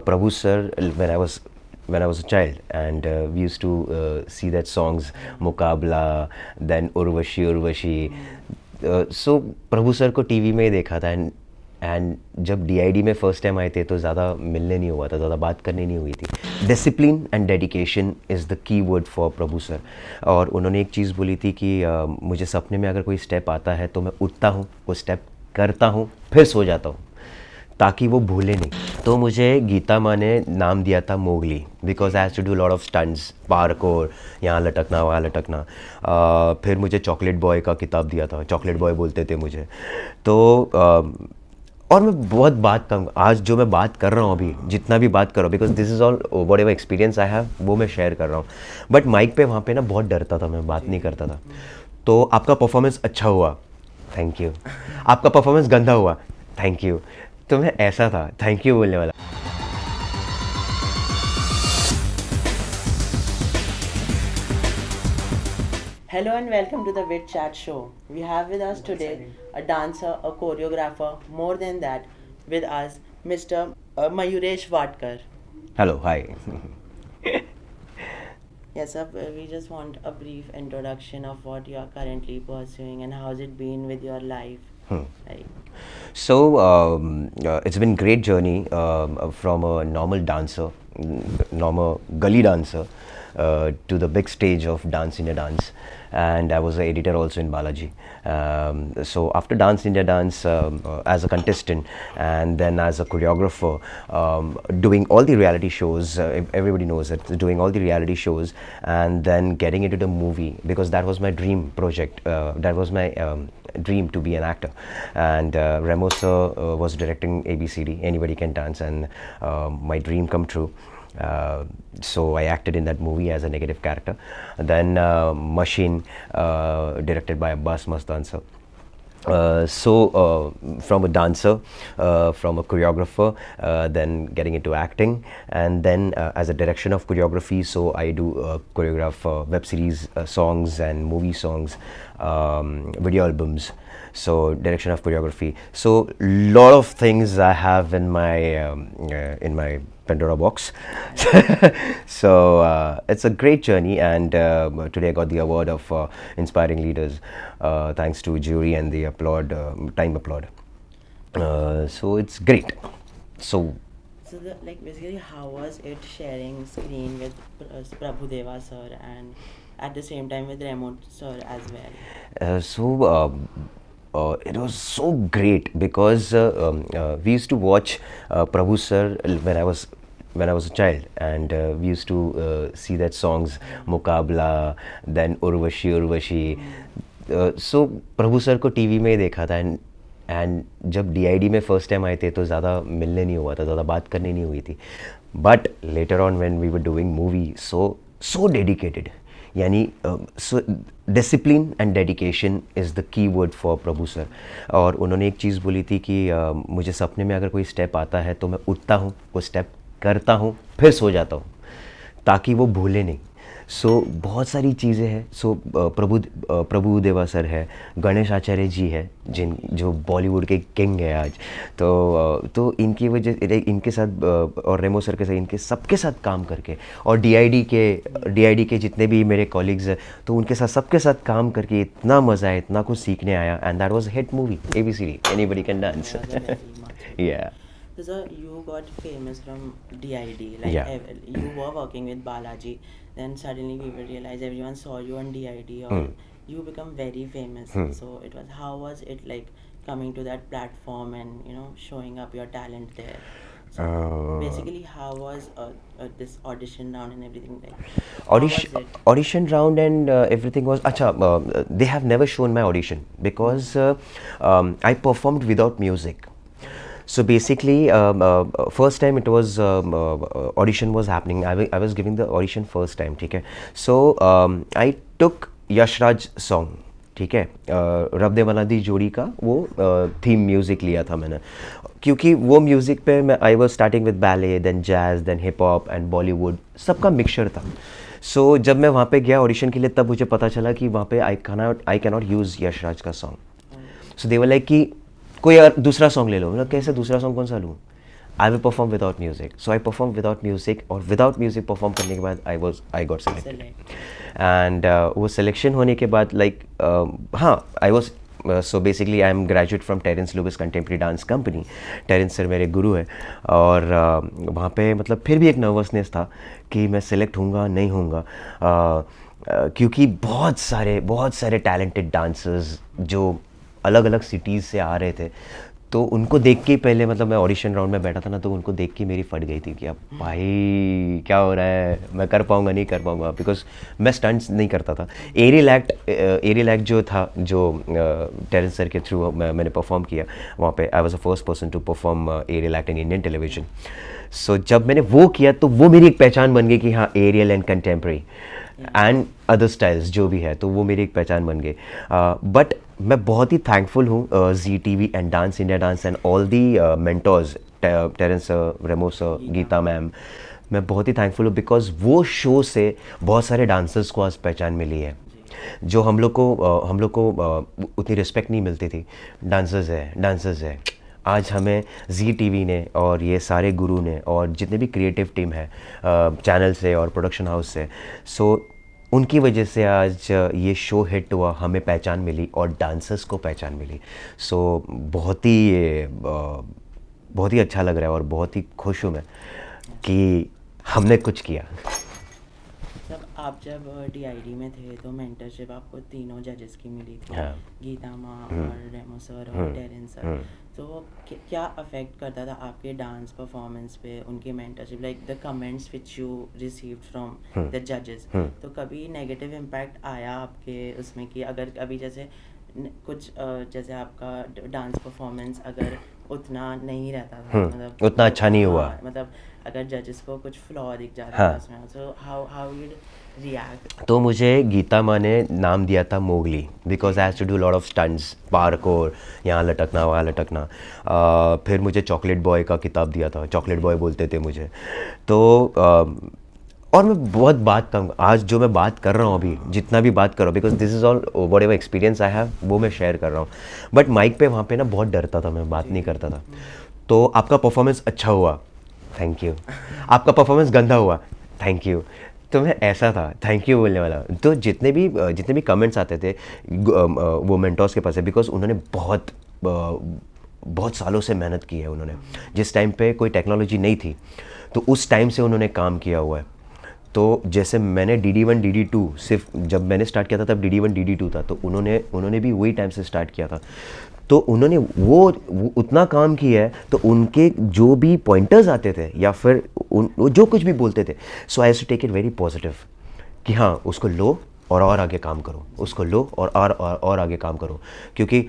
Prabhu sir when I was a child, and we used to see that songs Mukabla, then Urvashi. So Prabhu sir को TV में ही देखा था, and जब DID में first time आए थे तो ज़्यादा मिलने नहीं हुआ था, ज़्यादा बात करनी नहीं हुई थी. Discipline and dedication is the key word for Prabhu sir. और उन्होंने एक चीज़ बोली थी कि मुझे सपने में अगर कोई स्टेप आता है तो मैं उठता हूँ, वो स्टेप करता हूँ, फिर सो जाता हूँ, ताकि वो भूले नहीं. तो मुझे गीता माँ ने नाम दिया था Mowgli, because I has to do lot of stunts, parkour, यहाँ लटकना वहाँ लटकना. फिर मुझे चॉकलेट बॉय का किताब दिया था, चॉकलेट बॉय बोलते थे मुझे. तो और मैं बहुत बात करूँ, आज जो मैं बात कर रहा हूँ अभी, जितना भी बात कर रहा हूँ, because this is all what ever experience I have, वो मैं शेयर कर रहा हूँ. बट माइक पे वहाँ पे ना बहुत डरता था, मैं बात नहीं करता था. तो आपका परफॉर्मेंस अच्छा हुआ, थैंक यू. आपका परफॉर्मेंस गंदा हुआ, थैंक यू. तो मैं ऐसा था, थैंक यू बोलने वाला. Hello and welcome to the Wit Chat Show. We have with us today a dancer, a choreographer, more than that, with us Mr. Mayuresh Vatkar. Hello, hi. Yes, sir, we just want a brief introduction of what you are currently pursuing and how's it been with your life. Like, So it's been great journey from a normal dancer, normal gully dancer, to the big stage of Dance India Dance, and I was an editor also in Balaji. So after Dance India Dance, as a contestant and then as a choreographer, doing all the reality shows, everybody knows it, doing all the reality shows, and then getting into the movie, because that was my dream project. That was my dream to be an actor. And Remo sir was directing ABCD, Anybody Can Dance, and my dream come true. So I acted in that movie as a negative character. Then Machine, directed by Abbas Mastan sir. From a dancer, from a choreographer, then getting into acting, and then as a direction of choreography, so I do choreograph web series songs and movie songs, video albums. So direction of choreography. So lot of things I have in my Pandora box. So it's a great journey, and today I got the award of Inspiring Leaders, thanks to jury and the time applaud. So it's great. So basically, how was it sharing screen with Prabhu Deva sir and at the same time with Remo sir as well? It was so great, because we used to watch Prabhu sir when I was a child, and we used to see that songs Mukabla, then Urvashi. So Prabhu sir को TV में ही देखा था, and जब DID में first time आए थे तो ज़्यादा मिलने नहीं हुआ था, ज़्यादा बात करनी नहीं हुई थी. But later on when we were doing movie, so dedicated, यानी so discipline and dedication is the key word for Prabhu sir. और उन्होंने एक चीज़ बोली थी कि मुझे सपने में अगर कोई स्टेप आता है तो मैं उठता हूँ, वो स्टेप करता हूँ, फिर सो जाता हूँ, ताकि वो भूले नहीं. सो बहुत सारी चीज़ें हैं. सो प्रभु देवा सर है, गणेश आचार्य जी है, जो बॉलीवुड के किंग है आज. तो इनकी वजह, इनके साथ और रेमो सर के साथ, इनके सबके साथ काम करके, और डीआईडी के जितने भी मेरे कॉलीग्स हैं, तो उनके साथ सबके साथ काम करके इतना मज़ा आया, इतना कुछ सीखने आया. And that was hit movie ABCD, Anybody Can Dance. Yeah. So you got famous from DID, like Yeah. You were working with Balaji, then suddenly people realized everyone saw you on DID, or you become very famous. So how was it like coming to that platform and showing up your talent there? So basically, how was this audition round and everything like? How was it? Audition round and everything was they have never shown my audition, because I performed without music. So basically, first time it was audition was happening. I was giving the audition first time, ठीक है. So I took Yashraj song, ठीक है, रब दे मनादी जोड़ी का वो theme music लिया था मैंने, क्योंकि वो म्यूज़िक पे मैं I was starting with ballet, then jazz, then hip hop and Bollywood, सबका मिक्सचर था. सो जब मैं वहाँ पे गया ऑडिशन के लिए, तब मुझे पता चला कि वहाँ पे I can not use Yashraj का song. So they were like कि कोई दूसरा सॉन्ग ले लो. मतलब कैसे दूसरा सॉन्ग कौन सा लूँ? I will perform without music. So I perform without music, और विदाउट म्यूज़िक परफॉर्म करने के बाद आई गॉट सेलेक्टेड. एंड वो सिलेक्शन होने के बाद लाइक हाँ, I was so basically I am graduate from Terence Lewis contemporary dance company. Terence sir मेरे गुरु हैं, और वहाँ पे मतलब फिर भी एक नर्वसनेस था कि मैं सेलेक्ट होऊंगा नहीं होऊंगा, क्योंकि बहुत सारे टैलेंटेड डांसर्स जो अलग अलग सिटीज़ से आ रहे थे, तो उनको देख के पहले मतलब मैं ऑडिशन राउंड में बैठा था ना, तो उनको देख के मेरी फट गई थी कि अब भाई क्या हो रहा है, मैं कर पाऊँगा नहीं कर पाऊँगा, बिकॉज मैं स्टंट्स नहीं करता था. एरियल एक्ट जो था, जो टेरेंस सर के थ्रू मैंने परफॉर्म किया वहाँ पे, I was the first person to perform aerial act in Indian television. So जब मैंने वो किया तो वो मेरी एक पहचान बन गई कि हाँ, aerial and contemporary and other styles जो भी है, तो वो मेरी एक पहचान बन गई. बट मैं बहुत ही थैंकफुल हूँ ZTV and dance India dance and all the mentors, Terence sir, Remo sir, Geeta ma'am. मैं बहुत ही थैंकफुल हूँ बिकॉज वो शो से बहुत सारे डांसर्स को आज पहचान मिली है, जो हम लोग को उतनी रिस्पेक्ट नहीं मिलती थी. डांसर्स है. आज हमें ZTV ने और ये सारे गुरु ने और जितने भी क्रिएटिव टीम है चैनल से और प्रोडक्शन हाउस से, सो उनकी वजह से आज ये शो हिट हुआ, हमें पहचान मिली और डांसर्स को पहचान मिली. सो बहुत ही अच्छा लग रहा है और बहुत ही खुश हूँ मैं कि हमने कुछ किया. जब DID में थे तो मेंटरशिप आपको तीनों जजेस की मिली थी. हाँ. गीता माँ और रेमो सर और टेरेंस सर. तो क्या अफेक्ट करता था आपके डांस परफॉर्मेंस पे उनकी mentorship, like the comments which you received from the जजेस? तो कभी नेगेटिव इम्पैक्ट आया आपके उसमें कि अगर कभी जैसे कुछ जैसे आपका डांस परफॉर्मेंस अगर उतना नहीं रहता था, मतलब उतना अच्छा नहीं हुआ, मतलब अगर जजेस को कुछ फ्लॉ दिख जाता था उसमें, तो हाउ यूड रिएक्ट? तो मुझे गीता माँ ने नाम दिया था Mowgli, because I have to do lot of stunts, parkour, यहाँ लटकना वहाँ लटकना. फिर मुझे चॉकलेट बॉय का किताब दिया था, चॉकलेट बॉय बोलते थे मुझे. तो और मैं बहुत बात करूँगा, आज जो मैं बात कर रहा हूँ अभी, जितना भी बात कर रहा हूँ, because this is all what ever experience I have, वो मैं शेयर कर रहा हूँ. बट माइक पे वहाँ पे ना बहुत डरता था, मैं बात नहीं करता था. तो आपका परफॉर्मेंस अच्छा हुआ, थैंक यू. आपका परफॉर्मेंस गंदा हुआ, थैंक यू. तो मैं ऐसा था, थैंक यू बोलने वाला. तो जितने भी कमेंट्स आते थे वो मेंटर्स के पास है, बिकॉज उन्होंने बहुत सालों से मेहनत की है. उन्होंने जिस टाइम पे कोई टेक्नोलॉजी नहीं थी, तो उस टाइम से उन्होंने काम किया हुआ है. तो जैसे मैंने DD1 DD2, सिर्फ जब मैंने स्टार्ट किया था तब DD1 DD2 था, तो उन्होंने भी वही टाइम से स्टार्ट किया था. तो उन्होंने वो उतना काम किया है, तो उनके जो भी पॉइंटर्स आते थे या फिर वो जो कुछ भी बोलते थे, so I have to take it very positive कि हाँ, उसको लो और आगे काम करो, उसको लो और आगे काम करो. क्योंकि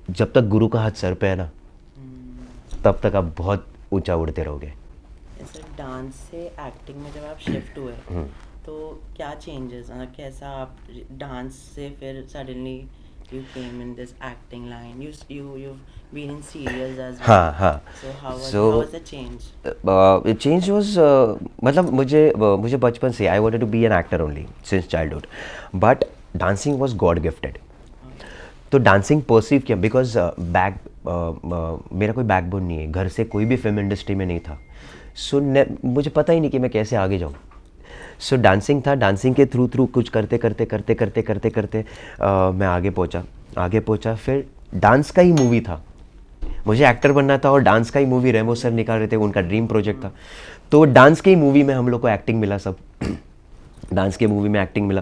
जब तक गुरु का हाथ सर पे है ना, तब तक आप बहुत ऊंचा उड़ते रहोगे. जैसे डांस से एक्टिंग में जब आप शिफ्ट हुए, तो क्या चेंजेस, मतलब कैसा आप डांस से फिर suddenly you came in this acting line, you've been in serials as well. हाँ. So how was the change? Change was मतलब मुझे बचपन से I wanted to be an actor only since childhood, but dancing was God gifted. तो dancing perceive किया because मेरा कोई backbone नहीं है, घर से कोई भी फिल्म इंडस्ट्री में नहीं था. सो मुझे पता ही नहीं कि मैं कैसे आगे जाऊँ. सो डांसिंग था, डांसिंग के थ्रू कुछ करते मैं आगे पहुंचा. फिर डांस का ही मूवी था, मुझे एक्टर बनना था और डांस का ही मूवी रेमो सर निकाल रहे थे, उनका ड्रीम प्रोजेक्ट था. तो डांस के ही मूवी में हम लोग को एक्टिंग मिला, सब डांस के मूवी में एक्टिंग मिला.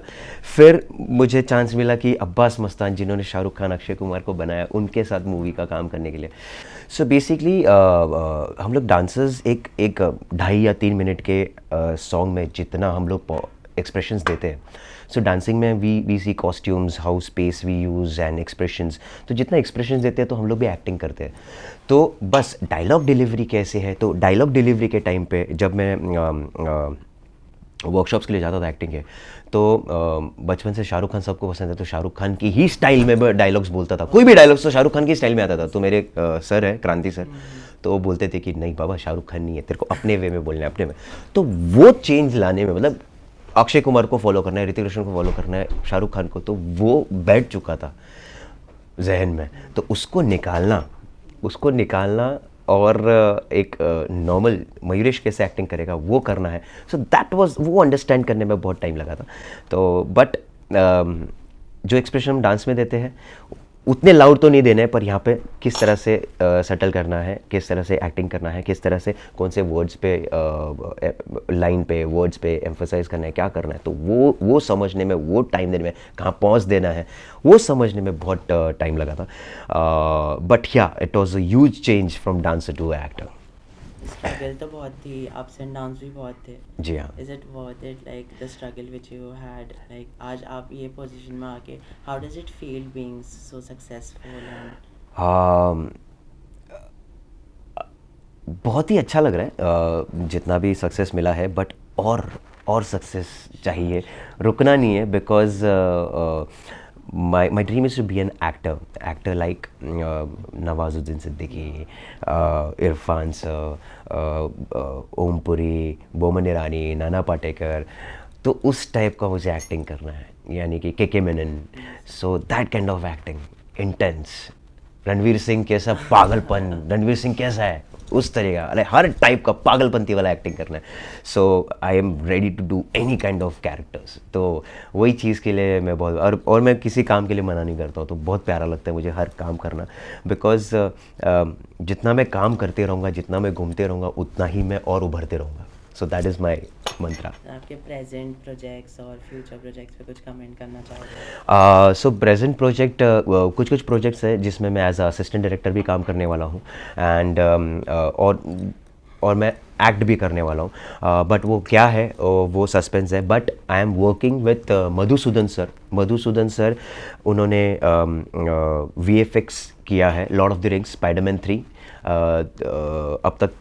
फिर मुझे चांस मिला कि अब्बास मस्तान, जिन्होंने शाहरुख खान, अक्षय कुमार को बनाया, उनके साथ मूवी का काम करने के लिए. सो बेसिकली हम लोग डांसर्स एक 2.5 या 3 मिनट के सॉन्ग में जितना हम लोग एक्सप्रेशंस देते हैं, सो डांसिंग में we see costumes, how space we use and expressions. तो जितना एक्सप्रेशंस देते हैं तो हम लोग भी एक्टिंग करते हैं. तो बस डायलॉग डिलीवरी कैसे है, तो डायलॉग डिलीवरी के टाइम पे जब मैं वर्कशॉप्स के लिए जाता था एक्टिंग के, तो बचपन से शाहरुख खान सबको पसंद है, तो शाहरुख खान की ही स्टाइल में डायलॉग्स बोलता था. कोई भी डायलॉग्स तो शाहरुख खान की स्टाइल में आता था. तो मेरे सर है क्रांति सर, तो वो बोलते थे कि नहीं बाबा, शाहरुख खान नहीं है, तेरे को अपने वे में बोलना है, अपने में. तो वो चेंज लाने में, मतलब अक्षय कुमार को फॉलो करना है, ऋतिक रोशन को फॉलो करना है, शाहरुख खान को, तो वो बैठ चुका था जहन में. तो उसको निकालना और एक नॉर्मल मयूरेश कैसे एक्टिंग करेगा वो करना है. सो दैट वाज, वो अंडरस्टैंड करने में बहुत टाइम लगा था. तो बट जो एक्सप्रेशन हम डांस में देते हैं उतने लाउड तो नहीं देने हैं, पर यहाँ पे किस तरह से सेटल करना है, किस तरह से एक्टिंग करना है, किस तरह से कौन से वर्ड्स पे, लाइन पे, वर्ड्स पे एम्फोसाइज करना है, क्या करना है, तो वो समझने में, वो टाइम देने में, कहाँ पॉज देना है, वो समझने में बहुत टाइम लगा था. But yeah it was a huge change from dancer to actor. Struggle तो बहुत थी, अप्स एंड डाउन्स भी बहुत थे. जी हाँ. Is it worth it, like the struggle which you had, like आज आप ये पोजीशन में आके how does it feel being so successful and बहुत ही अच्छा लग रहा है जितना भी सक्सेस मिला है, बट और सक्सेस चाहिए, रुकना नहीं है. Because my dream is to be an actor like Nawazuddin Siddiqui, Irfan sir, Om Puri, Boman Irani, Nana Patekar. तो उस टाइप का मुझे एक्टिंग करना है, यानी कि के Menon. So that kind of acting, intense. Ranveer Singh कैसा पागलपन, रणवीर सिंह कैसा है उस तरीका, अरे हर टाइप का पागलपंती वाला एक्टिंग करना है. So I am ready to do any kind of characters. तो वही चीज़ के लिए मैं बहुत, और मैं किसी काम के लिए मना नहीं करता हूँ. तो बहुत प्यारा लगता है मुझे हर काम करना, बिकॉज जितना मैं काम करते रहूँगा, जितना मैं घूमते रहूँगा, उतना ही मैं और उभरते रहूँगा. सो दैट इज़ माई मंत्रा. आपके प्रेजेंट प्रोजेक्ट्स और फ्यूचर प्रोजेक्ट्स पे कुछ कमेंट करना चाहोगे? सो प्रेजेंट प्रोजेक्ट, कुछ प्रोजेक्ट्स है जिसमें मैं एज असिस्टेंट डायरेक्टर भी काम करने वाला हूँ, एंड और मैं एक्ट भी करने वाला हूँ. बट वो क्या है वो सस्पेंस है. But I am working with Madhusudan sir. उन्होंने VFX किया है Lord of the rings, Spiderman 3, अब तक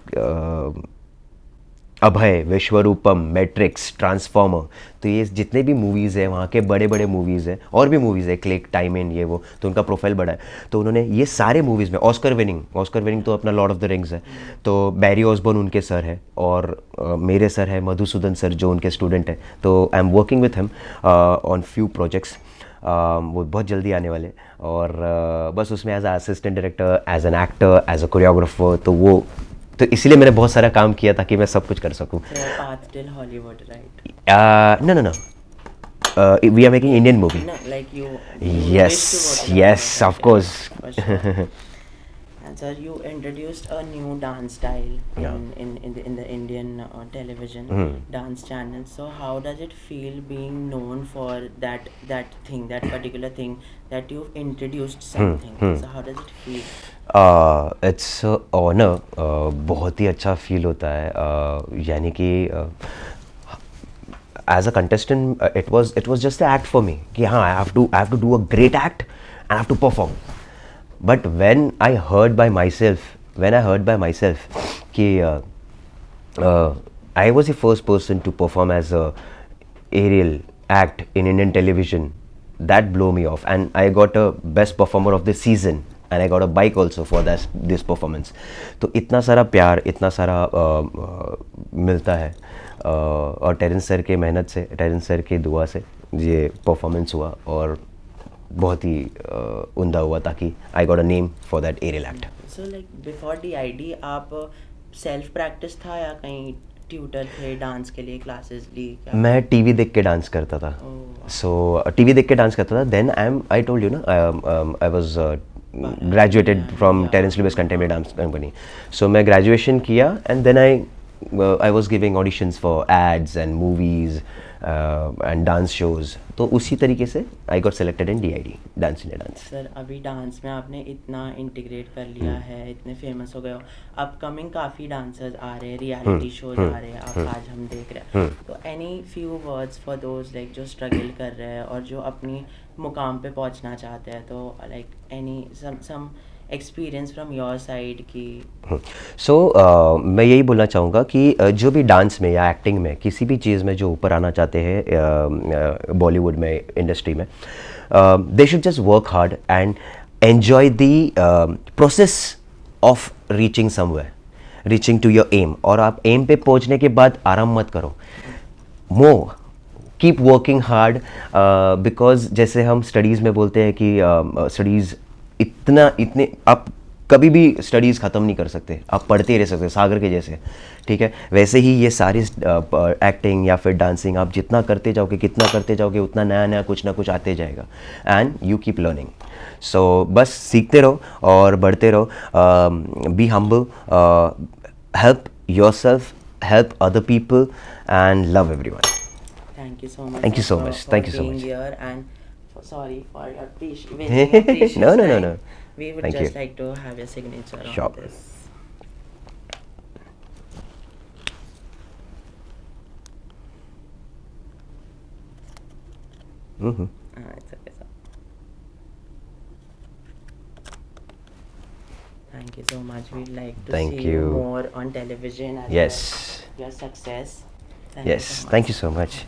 अभय, विश्वरूपम, मैट्रिक्स, ट्रांसफॉर्मर. तो ये जितने भी मूवीज़ हैं वहाँ के बड़े मूवीज़ हैं, और भी मूवीज़ है, क्लिक, टाइम इन, ये वो, तो उनका प्रोफाइल बड़ा है. तो उन्होंने ये सारे मूवीज़ में ऑस्कर विनिंग तो अपना लॉर्ड ऑफ द रिंग्स है. तो बैरी ऑसबॉर्न उनके सर है, और मेरे सर है मधुसूदन सर जो उनके स्टूडेंट है. तो I am working with him on few projects. वो बहुत जल्दी आने वाले. और बस उसमें as a assistant director, as an actor, as a choreographer, तो इसलिए मैंने बहुत सारा काम किया ताकि मैं सब कुछ कर सकूं. Path till Hollywood, right? No. We are making Indian movie. No, like you Yes, wish to go to yes, Hollywood, of course. for sure. And sir, you introduced a new dance style Yeah. in the Indian television dance channel. So how does it feel being known for that thing, that particular thing that you've introduced something? So how does it feel? It's honour. बहुत ही अच्छा feel होता है. यानी कि as a contestant it was just a act for me कि हाँ I have to do a great act and have to perform. But when I heard by myself कि I was the first person to perform as a aerial act in Indian television, that blew me off, and I got a best performer of the season, and I got a bike also for this performance. तो इतना सारा प्यार, इतना सारा मिलता है. और Terrence sir के मेहनत से, टेरेंस सर की दुआ से ये परफॉर्मेंस हुआ, और बहुत ही उम्दा हुआ, ताकि I got a name for that aerial act. So like before DID आप सेल्फ प्रैक्टिस था या कहीं ट्यूटर थे डांस के लिए, क्लासेस ली क्या? मैं टीवी देख के डांस करता था. सो टीवी देख के डांस करता था. देन आई टोल्ड यू ना, I was graduated from Terence Lewis contemporary dance company. So मैं ग्रेजुएशन किया, and then I was giving auditions for ads and movies and dance shows. तो उसी तरीके से I got selected in DID, dance India dance. Sir अभी dance में आपने इतना इंटीग्रेट कर लिया है, इतने फेमस हो गए हो, अपकमिंग काफ़ी डांसर्स आ रहे हैं, रियलिटी शोज आ रहे हैं, आप आज हम देख रहे हैं. तो any few words for those like जो स्ट्रगल कर रहे हैं और जो अपनी मुकाम पे पहुंचना चाहते हैं, तो like any some experience from your side की? सो मैं यही बोलना चाहूँगा कि जो भी डांस में या एक्टिंग में, किसी भी चीज़ में जो ऊपर आना चाहते हैं बॉलीवुड में, इंडस्ट्री में, they should just work hard and enjoy the process of reaching somewhere, reaching to your aim. और आप एम पे पहुँचने के बाद आराम मत करो, कीप वर्किंग हार्ड. बिकॉज जैसे हम स्टडीज़ में बोलते हैं कि स्टडीज़ इतने आप कभी भी स्टडीज़ ख़त्म नहीं कर सकते, आप पढ़ते ही रह सकते सागर के जैसे, ठीक है। वैसे ही ये सारी एक्टिंग या फिर डांसिंग आप जितना करते जाओगे, कितना करते जाओगे, उतना नया नया कुछ ना कुछ आते जाएगा, एंड यू कीप लर्निंग। सो बस सीखते रहो और बढ़ते रहो, be humble, help your self, help other people, and love everyone. Thank you so much. Thank you so for, much. For Thank you so being much. here and sorry for your wasting your precious No, no, no, time. no. We would Thank just you. like to have your signature Sure. on this. It's okay, sir. Thank you so much. We'd like to Thank see you you. more on television as Yes. well. Your success. Thank you Yes. so much. Thank you so much.